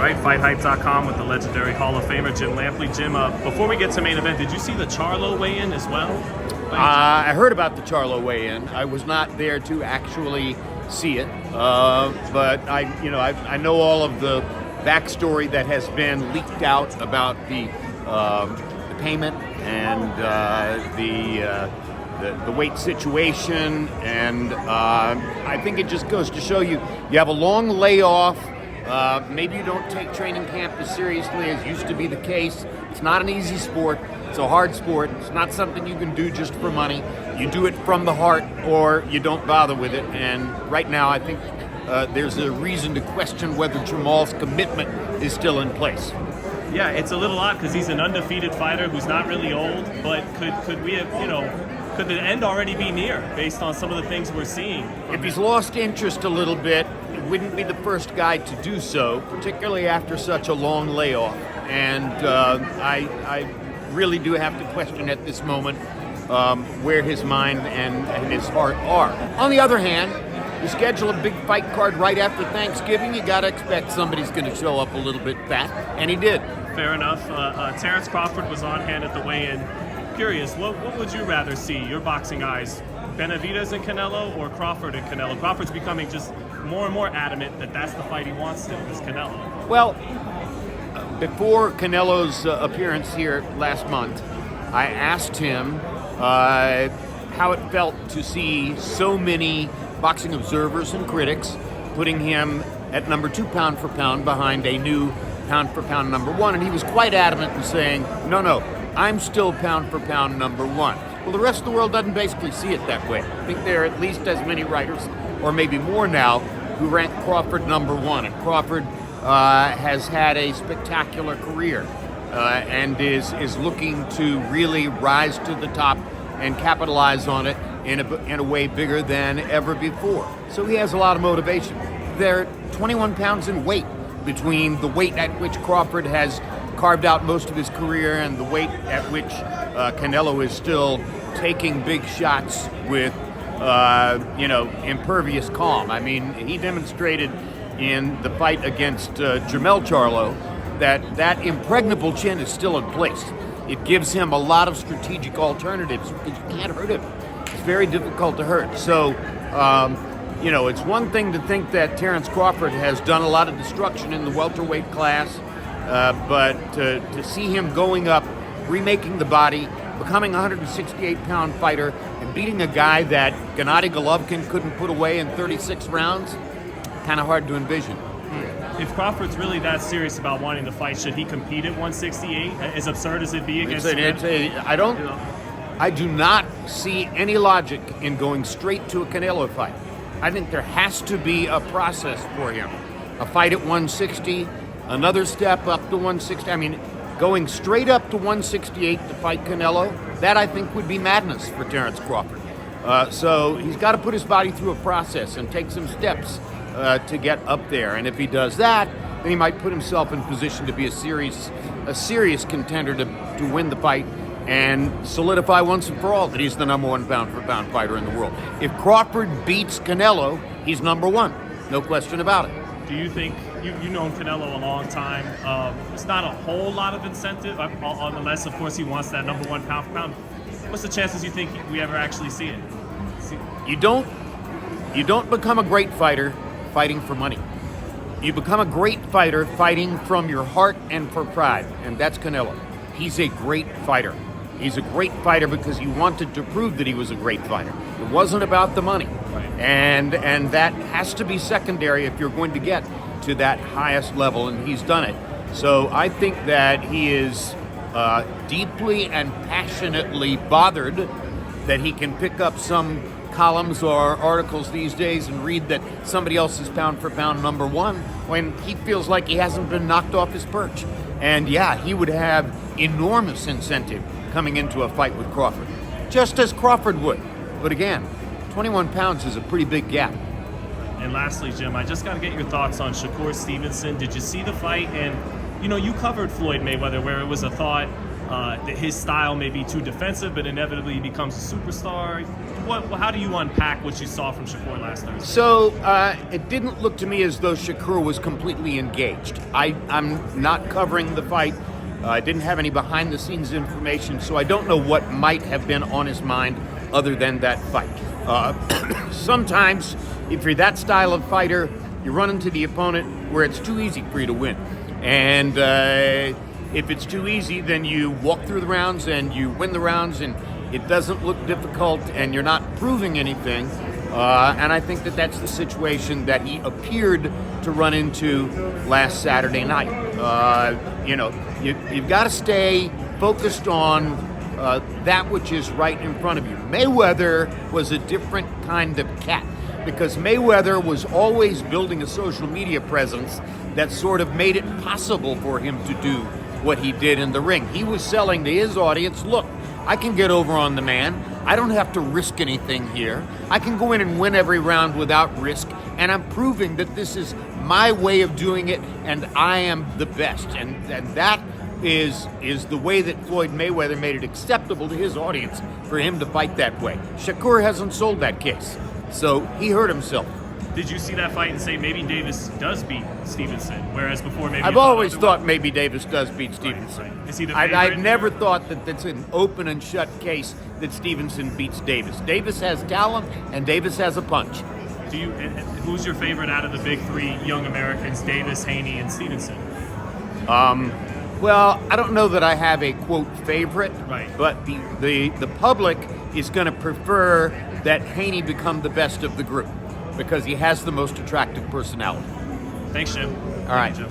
right? FightHype.com with the legendary Hall of Famer Jim Lampley. Jim, before we get to main event, did you see the Charlo weigh-in as well? I heard about the Charlo weigh-in. I was not there to actually see it, but I know all of the backstory that has been leaked out about the payment and the weight situation, and I think it just goes to show you have a long layoff. Maybe you don't take training camp as seriously as used to be the case. It's not an easy sport. It's a hard sport. It's not something you can do just for money. You do it from the heart, or you don't bother with it. And right now, I think there's a reason to question whether Jermall's commitment is still in place. Yeah, it's a little odd because he's an undefeated fighter who's not really old, but could we have, could the end already be near based on some of the things we're seeing? If he's lost interest a little bit, he wouldn't be the first guy to do so, particularly after such a long layoff. And I really do have to question at this moment where his mind and his heart are. On the other hand, you schedule a big fight card right after Thanksgiving, you got to expect somebody's going to show up a little bit fat, and he did. Fair enough. Terrence Crawford was on hand at the weigh-in. Curious, what would you rather see, your boxing eyes, Benavidez and Canelo or Crawford and Canelo? Crawford's becoming just more and more adamant that that's the fight he wants still, is Canelo. Well, before Canelo's appearance here last month, I asked him how it felt to see so many boxing observers and critics putting him at number 2 pound for pound behind a new pound for pound number 1, and he was quite adamant in saying, no, I'm still pound for pound number 1. Well, the rest of the world doesn't basically see it that way. I think there are at least as many writers, or maybe more now, who rank Crawford number 1, and Crawford has had a spectacular career and is looking to really rise to the top and capitalize on it in a way bigger than ever before. So he has a lot of motivation. They're 21 pounds in weight between the weight at which Crawford has carved out most of his career and the weight at which Canelo is still taking big shots with, impervious calm. I mean, he demonstrated in the fight against Jermall Charlo that impregnable chin is still in place. It gives him a lot of strategic alternatives because you can't hurt him. It's very difficult to hurt. So, it's one thing to think that Terrence Crawford has done a lot of destruction in the welterweight class, but to see him going up, remaking the body, becoming a 168-pound fighter, and beating a guy that Gennady Golovkin couldn't put away in 36 rounds, kind of hard to envision. If Crawford's really that serious about wanting to fight, should he compete at 168? As absurd as it be against I do not see any logic in going straight to a Canelo fight. I think there has to be a process for him. A fight at 160, another step up to 160. I mean, going straight up to 168 to fight Canelo, that I think would be madness for Terrence Crawford. So he's got to put his body through a process and take some steps to get up there. And if he does that, then he might put himself in position to be a serious contender to win the fight and solidify once and for all that he's the number 1 pound-for-pound fighter in the world. If Crawford beats Canelo, he's number 1. No question about it. Do you think, you've known Canelo a long time, it's not a whole lot of incentive, unless, of course, he wants that number 1 pound-for-pound. What's the chances you think we ever actually see it? You don't become a great fighter fighting for money. You become a great fighter fighting from your heart and for pride, and that's Canelo. He's a great fighter. He's a great fighter because he wanted to prove that he was a great fighter. It wasn't about the money. Right. And that has to be secondary if you're going to get to that highest level, and he's done it. So I think that he is deeply and passionately bothered that he can pick up some columns or articles these days and read that somebody else is pound for pound number 1 when he feels like he hasn't been knocked off his perch. And yeah, he would have enormous incentive coming into a fight with Crawford, just as Crawford would. But again, 21 pounds is a pretty big gap. And lastly, Jim, I just got to get your thoughts on Shakur Stevenson. Did you see the fight? And, you covered Floyd Mayweather, where it was a thought that his style may be too defensive, but inevitably he becomes a superstar. How do you unpack what you saw from Shakur last Thursday? So it didn't look to me as though Shakur was completely engaged. I'm not covering the fight. I didn't have any behind-the-scenes information, so I don't know what might have been on his mind other than that fight. Sometimes, if you're that style of fighter, you run into the opponent where it's too easy for you to win. And if it's too easy, then you walk through the rounds and you win the rounds, and it doesn't look difficult, and you're not proving anything. And I think that that's the situation that he appeared to run into last Saturday night. You've got to stay focused on that which is right in front of you. Mayweather was a different kind of cat, because Mayweather was always building a social media presence that sort of made it possible for him to do what he did in the ring. He was selling to his audience, look, I can get over on the man. I don't have to risk anything here. I can go in and win every round without risk, and I'm proving that this is my way of doing it, and I am the best. And that is the way that Floyd Mayweather made it acceptable to his audience for him to fight that way. Shakur hasn't sold that case, so he hurt himself. Did you see that fight and say maybe Davis does beat Stevenson, whereas before maybe I've always thought maybe Davis does beat Stevenson. Right. Is he the favorite? I've never thought that that's an open and shut case that Stevenson beats Davis. Davis has talent, and Davis has a punch. Who's your favorite out of the big three young Americans, Davis, Haney, and Stevenson? Well, I don't know that I have a, quote, favorite, right. But the public is going to prefer that Haney become the best of the group because he has the most attractive personality. Thanks, Jim. All right. Jim.